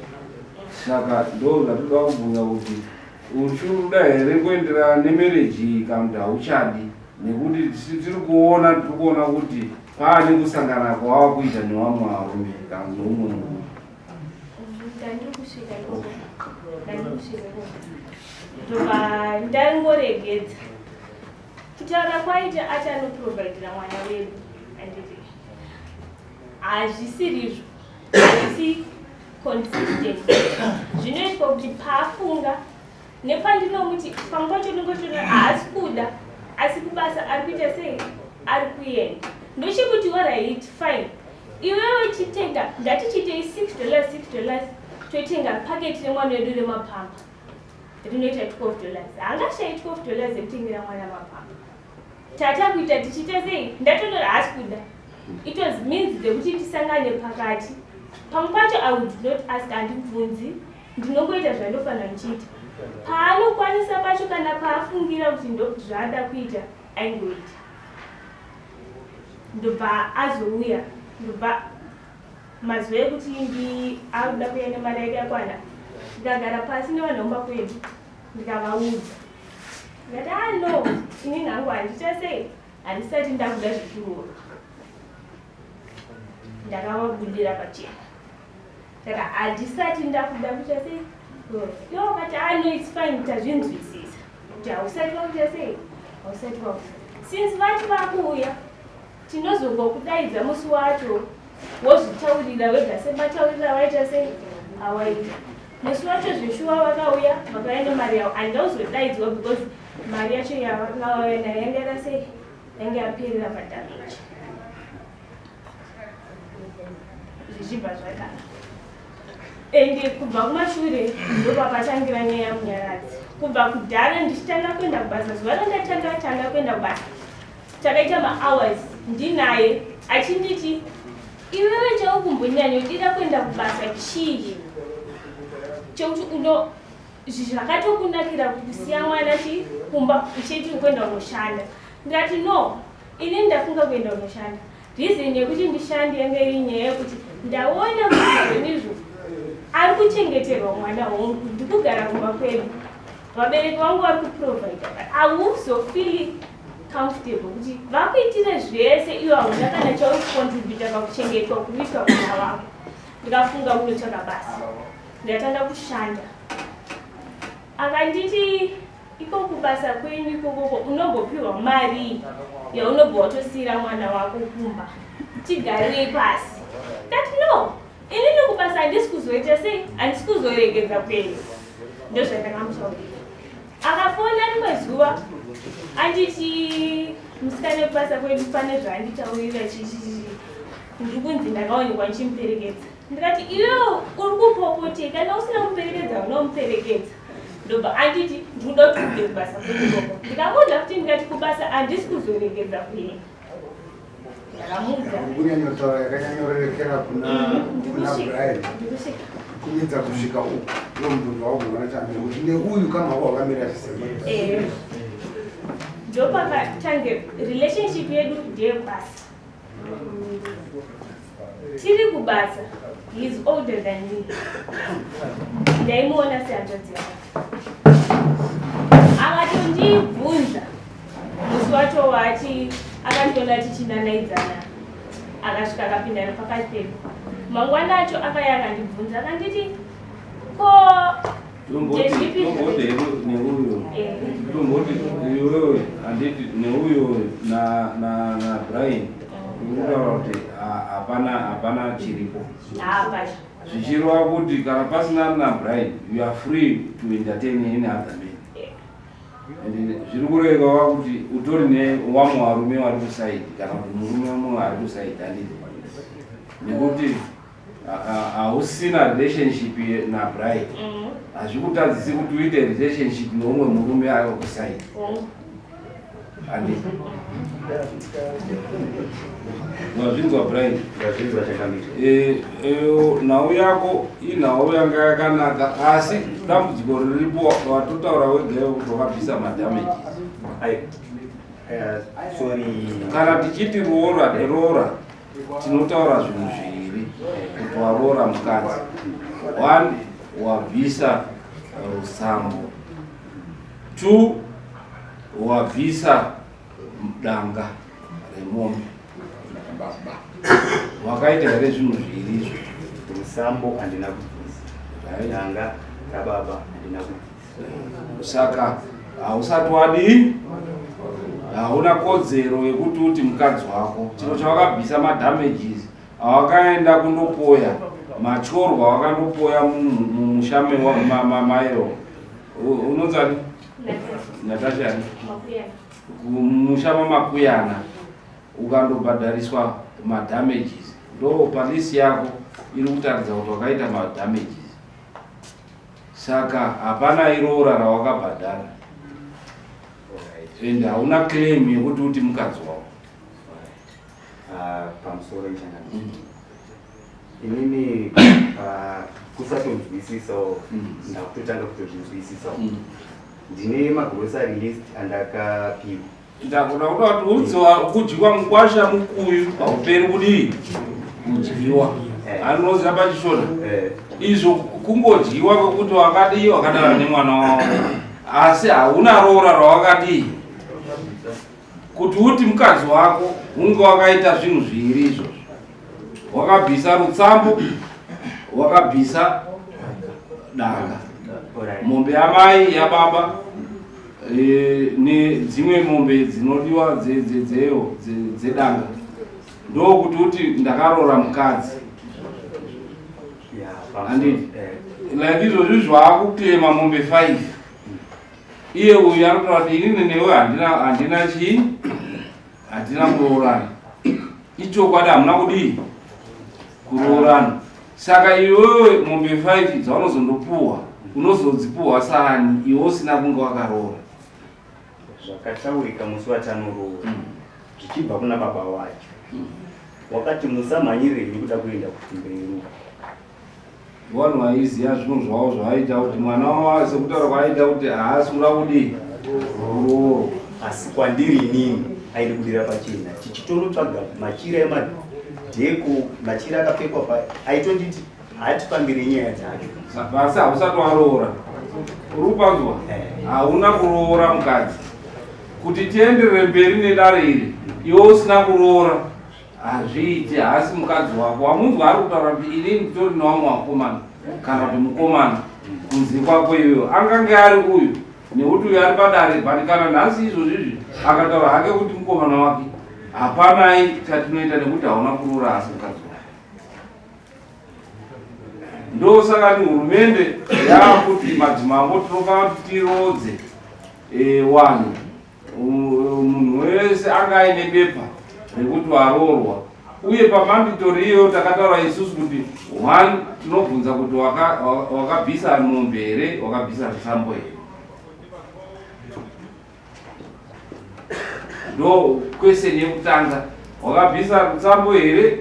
Speaker 2: saka ndo zvatoda kubvunza kuti uchiuda here kuenderana nemereji kana kuti hauchadi nekuti tiri kuona kuti paane kusangana kwava kuita nevamwe varume kana neumwe munhu
Speaker 5: ndangoregedza kutaura kwaita ati anoprovidira mwana wedu anditi hazvisirizvo hazvisi consistent zvinoitwa kuti paafunga nepandinomuti pamwe pacho ndingotoona haasi kuda asi kubasa ari kuita sei ari kuenda ndochikuti alright fine iwewe chitenga ngatichitei $6 totenga paketi remwana wedu remapamba rinoita $12 haangashayi $12 ekutengera mwana mapamba tata kuita tichiita sei ndatonora haasi kuda it was means dzekuti tisangane pakati pamwe pacho I would not ask handibvunzi ndinongoita zvandofanira ndichiita paanokwanisa pacho kana paafungira kuti ndozvaada kuita aingoita ndobva azouya ndobva mazuva ekuti akuda kuya nemari yake yakwana ndikagara pasi nevanhu vomba kwedu ndikavaudza ndikati no inini hangu handiita sei handisati ndakuda zvekurora ndakavabudira pachena saka handisati ndakuda kuita sei iwo kati no its fine tazvinzwisisa kuti hausati wakuita sei hausati wakuita since vati vakuuya tinozongokudaidza musi wacho wozvitaurira wega semataurira waita sei awaita musi wacho zveshuwa vakauya vakaenda mari yavo handauzodaidzwa because mari yacho yavakauya nayo yangada sei yange yaperera padameji zvichibva zvakana ende kubva kumashure ndopapatangira nyaya yamunyaradzi kubva kudhara ndichitanga kuenda kubasa zuva randatanga kuenda kubasa takaita mahours ndinaye achinditi iwewe chaukumbonyanyodira kuenda kubasa chii chekuti zvakatokunakira kusiya mwana chikumba uchiti kwenda unoshanda. Ndikati no, ini ndafunga kwenda unoshanda. Reason yekuti ndishande yanga iri nyaya yekuti ndaona kuti zvinizvo ari kuchengeterwa mwana wangu, ndikugara kumba kwedu, vabereki vangu vari kuprovide. Hauzofeel comfortable kuti vakuitire zvese iwe hauna kana chaukontributa pakuchengetwa kuitwa mwana wako. Ndikafunga kunotsvaka basa, ndatanga kushanda. Akanditi ikoko basa kwenyu ikoko unombopiwa mari yaunobva watosiyira mwana wako kumba, tigarei pasi. Ndati no, inini kubasa handisi kuzoita sei, handisi kuzoregedza kwenu. Ndozvandakamutaurira. Akafona rimwe zuva anditi musikana wekubasa kwedu pane zvaanditaurira ndiri kunzi ndakaonekwa ndichimuperekedza. Ndikati iwewe uri kupopoteka, kana usina kumuperekedza unomuperekedza. Ndobva anditi ndinoda kuti ude kubasa kwedu. Ndikamuudza kuti ndikati kubasa handisi kuzoregedza kwenu. Ndakamuudza
Speaker 1: kunyanyotaura yakanyanyorerekera kuna Brian kuedza kusvika uku ndomubvunzo waugona chambe kuti neuyu kama wakamira chisemba.
Speaker 5: Ndopakatange relationship yedu ndeyebasa. Tiri kubasa, he is older than me. Ndaimuona sehanzvadzi yangu. Akatondibvunza musi wacho wati akandiona tichinanaidzana, akasvika akapinda nepakati pedu. Mangwana acho akaya akandibvunza akanditi ko
Speaker 2: neuyo handiti neuyo na Brian kutaura kuti hapana chiripo. Zvichireva kuti kana pasina na Brian, you are free to entertain any other man. Zviri kureva kuti utori nevamwe varume vari kusaidi kana kuti murume mumwe ari kusaidi handiti, nekuti hausina relationship na Brian. Hazvikutadzisi kuti uite relationship neumwe murume ari kusaidi handiti. Wazvinzwa Brian?
Speaker 3: Ndazvinzwa chakamira.
Speaker 2: Nhau yako inhau yanga yakanaka, asi dambudziko riripo watotaura wega kuti wakabvisa madamages.
Speaker 3: Sorry.
Speaker 2: Kana tichiti roora tinotaura zvinhu zviviri kuti waroora mukadzi. One, wabvisa rusambo. Two, wabvisa danga remombe. Wakaita here zvinhu zviviri izvo.
Speaker 3: Rusambo handina kubvisa, danga rababa handina kubvisa.
Speaker 2: Saka hausati wadi, hauna kodzero yekuti uti mukadzi wako chiro chawakabvisa madamages awakaenda kundopoya machorwa wakandopoya mushame mamairo unonzani Natasha mushama makuyana ukandobhadhariswa madamages, ndo palisi yako iri kutaridza kuti wakaita madamages. Saka hapana iroora rawakabhadhara ende hauna claim yekuti uti mukadzi wako.
Speaker 3: Pamusoro ichana inini kusatonzwisisawo ndakutotanga kutozvinzwisisawo. Ndine magrocery list andakapiwa.
Speaker 2: Ndakuda kuti udziwa kudyiwa mukwasha mukuyu hauperi kudii kudyiwa. Anoziva pachishona izvo kungodyiwa kwekuti wakadii wakadara nemwana wako, asi hauna roora rawakadii kuti uti mukadzi wako unge wakaita zvinhu zviviri izvozvo. Wakabvisa rutsambo, wakabvisa danga, mombe yamai yababa nedzimwe mombe dzinodiwa dzedanga. Ndokuti uti ndakaroora mukadzi handiti. Like izvozvo zvaakuklema mombe 5. Iye uyu anotaura kuti inini newe handina chii, handina kuroorana. Ichokwadi hamuna kudii kuroorana. Saka iwewe mombe 5 dzaunozondopuwa unozodzipuwa sani iwe usina kunge wakaroora.
Speaker 3: Zvakataurika musi watanoroora zvichibva kuna baba wacho. Wakati musamhanyirei kuda kuenda kuchimberuka.
Speaker 2: vanhu vaiziva zvinhu zvavo zvavaita kuti mwana wavo sekutaura kwaaita kuti haasungura kudi ruoro.
Speaker 3: Asi kwandiri inini aidi kudira pachena tichitonotsvaga machira emadheko, machira akapfekwa pa aitonditi hatifambiri nyaya dzacho.
Speaker 2: Basi hausati waroora uri panzwa, hauna kuroora mukadzi. Kuti tienderere mberi nedare iri iwe usina kuroora hazviiti. Hasi mukadzi wako wamunzwa ari kutaura kuti inini nditori nevamwe vakomana kana kuti mukomana kunzi kwako iweyo angange ari uyu nekuti uyu ari padare but kana nhasi izvozvizvi akataura hake kuti mukomana wake hapanai chatinoita nekuti hauna kuroora. Hasi mukadzi wako ndosaka ni hurumende yakuti madzimambo tinofanira kuti tirodze wanhu munhu wese anga aine bepa rekuti waroorwa. Uye pamanditori iyo takataura isusu kuti 1 tinobvunza kuti wakabvisa mombe here, wakabvisa rusambo here. Ndo kweseni yekutanga, wakabvisa rusambo here,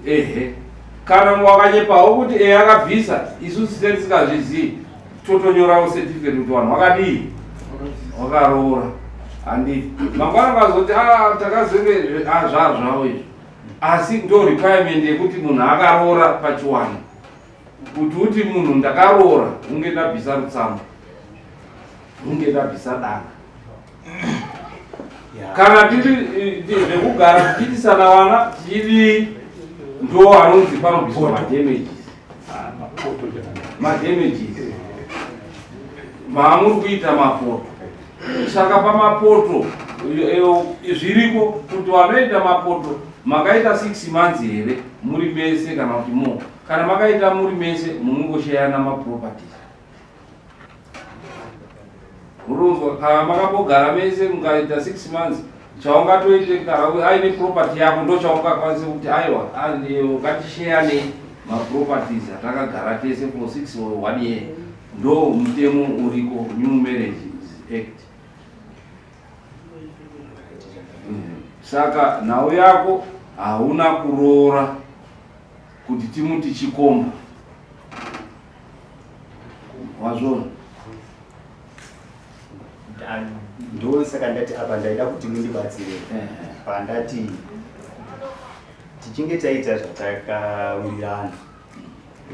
Speaker 2: ehe. Kana wakanyepawo kuti akabvisa isusu tisikazvizivi totonyorawo certificate kuti vanhu wakadii wakaroora. Handi mangwana ukazoti takazenge zvazvavo izvi, asi ndo requirement yekuti munhu akaroora pachiwano. Kuti uti munhu ndakaroora unge ndabvisa rutsambo, unge ndabvisa danga. Kana tiri zvekugara tichitisana vana tichidii ndo anonzi panobviswa madamages maamuri kuita mapoto. Saka pamapoto zviriko kuti vanoita mapoto makaita 6 months here muri mese kana kuti mo, kana makaita muri mese munongoshayana maproperties. Urunzwa kana makambogara mese mukaita 6 months chaungatoite kana aine property yako ndo chaungakwanisa kuti aiwa ngatishayane maproperties atakagara tese for 6 or 1 year. Ndo mutemo uriko, New Marriages Act. Saka nhau yako hauna kuroora kuti timuti chikomba wazvona.
Speaker 3: Ndo saka ndati apa ndaida kuti mundibatsire pandati tichinge taita zvatakawirirana.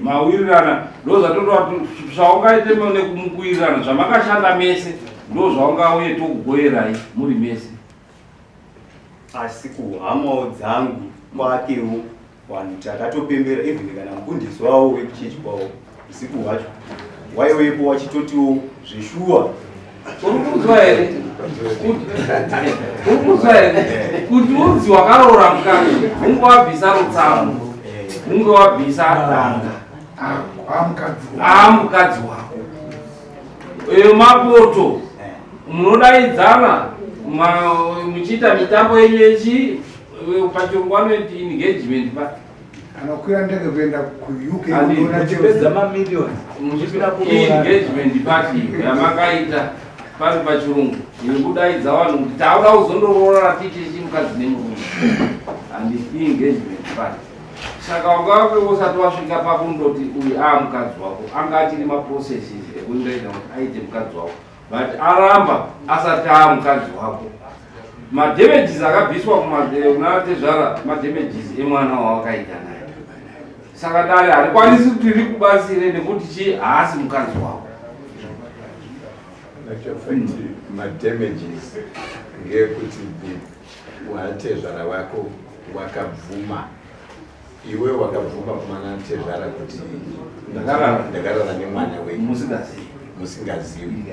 Speaker 2: Mawirirana ndo zvatotoa zvaungaite nekumukuwirirana zvamakashanda mese ndo zvaungauye tokugoyerai muri mese.
Speaker 3: Asi kuhamawo dzangu kwakewo vanhu takatopembera even kana mufundisi wavo wekuchechi kwavo usiku hwacho waiwepo wachitotiwo zveshuwa.
Speaker 2: Urikuzwa here kuti unzi wakaroora mukadzi unge wabvisa rutsambo, unge wabvisa danga mukadzi wako mapoto munodaidzana muchiita mitambo yenyu yechi pachirungu vanoti engagement party.
Speaker 1: Anokwira ndege kuenda ku-UK
Speaker 2: muchipedza mamiliyoni engagement party yamakaita pari pachirungu yekudaidza vanhu kuti tauda kuzondoroora tichechi mukadzi nemurume handi engagement party. Saka ungave usati wasvika pakundoti uyu mukadzi wako anga achiri maprocesses ekundoita kuti aite mukadzi wako but aramba asati mukadzi wako. Madamages akabviswa kuna tezvara madamages emwana wawakaita naye. Saka dare harikwanisi kuti rikubatsire nekuti chi haasi mukadzi wako.
Speaker 6: Madamages ngekuti watezvara wako wakabvuma, iwe wakabvuma kumana tezvara kuti ndakarara nemwana wenyu musingazivi.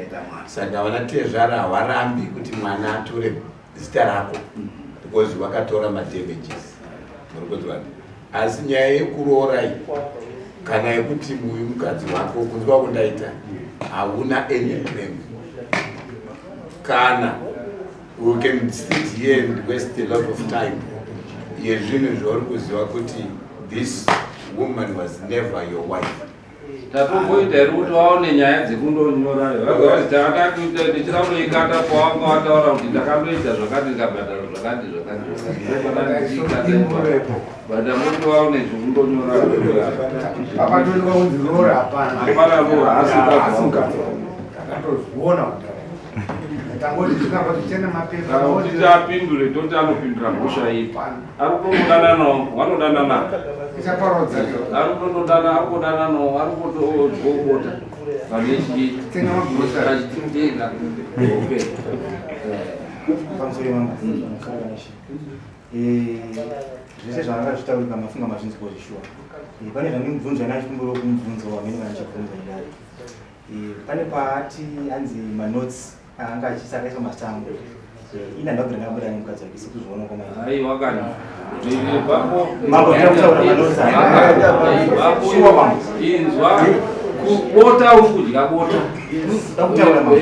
Speaker 6: Saka vana tezvara hawarambi kuti mwana atore zita rako because wakatora madamages. Murikuzwana. Asi nyaya yekuroora kana yekuti muyu mukadzi wako kunzwa kundaita hauna any claim. Kana we can sit here and waste a lot of time yezvinhu zvauri kuziva kuti this woman was never your wife.
Speaker 2: tatomboita here kuti vaone nyaya dzekundonyorayo vagazi tichakandoikata kwavanga vataura kuti ndakandoita zvakati ndikabhadhara zvakati bata muti vaone zvekundonyorayo
Speaker 1: apatonika kunzi rora hapana
Speaker 2: hapana rora
Speaker 1: asikazviona kudhara tangoti tinapa tichena mapepa
Speaker 2: kuti tapindure toti anopindura mhosva ipi ari kutongodananawo vanodanana
Speaker 1: ichaparodza
Speaker 2: arikudananawo ari kutobota pane achitindenga
Speaker 7: pamusoro wangu zvese zvavangazvitaurika mafunga mazvinzi kozvishuwa pane zvandimubvunza nacho kumbiro kumubvunzo wamene vanachibvunza idari pane paati anzi manotes anga achisakaiswa masango ina ndabvira ndabuda nemukadzi wake sikuzviona
Speaker 2: ai wakani
Speaker 7: mambo ndakutaura manotes
Speaker 2: inzwa kubota uri kudya bota
Speaker 7: ndakutaura mambo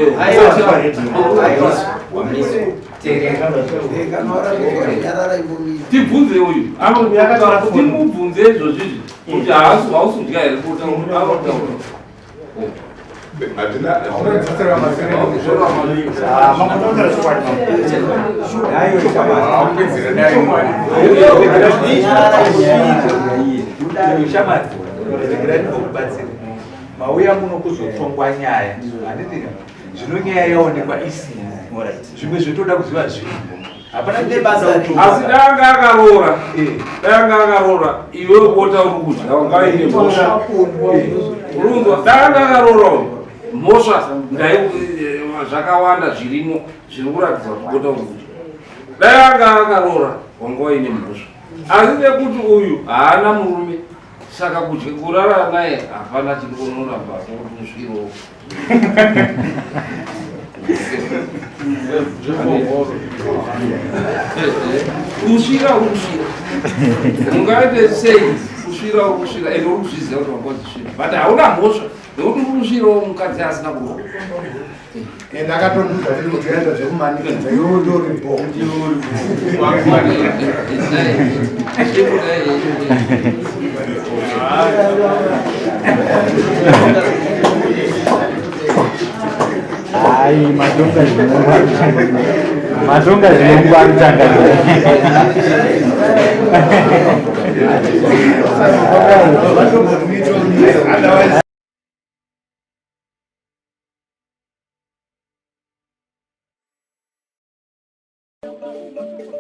Speaker 2: tibvunze uyu timubvunze izvozvizvi kuti hausudya here bota anotaura
Speaker 8: mauya muno kuzotongwa nyaya handiti zvino nyaya yaonekwa isina zvimwe zvitoda kuziva zvinhu hapana nebasa
Speaker 2: asi danga akarora iwe bota uri kudya wangaine mhosva urunzwa danga akarora mhosva zvakawanda zvirimo zviri kuratidza kuti bota uri kudya danga akarora wanga waine mhosva asi nekuti uyu haana murume saka kudya kurara naye hapana chirikonora basa kuti usvirowo usvira ungaite sei usvira ende uri kuzviziva kuti wangozvisvira but hauna mhosva nekuti uri kusvirawo mukadzi asina kuroa
Speaker 1: ende akatonduza tiri kuti yaenda zvekumanikidza iwodoribo
Speaker 8: ai madonga zvinongwa kutanga
Speaker 1: Otherwise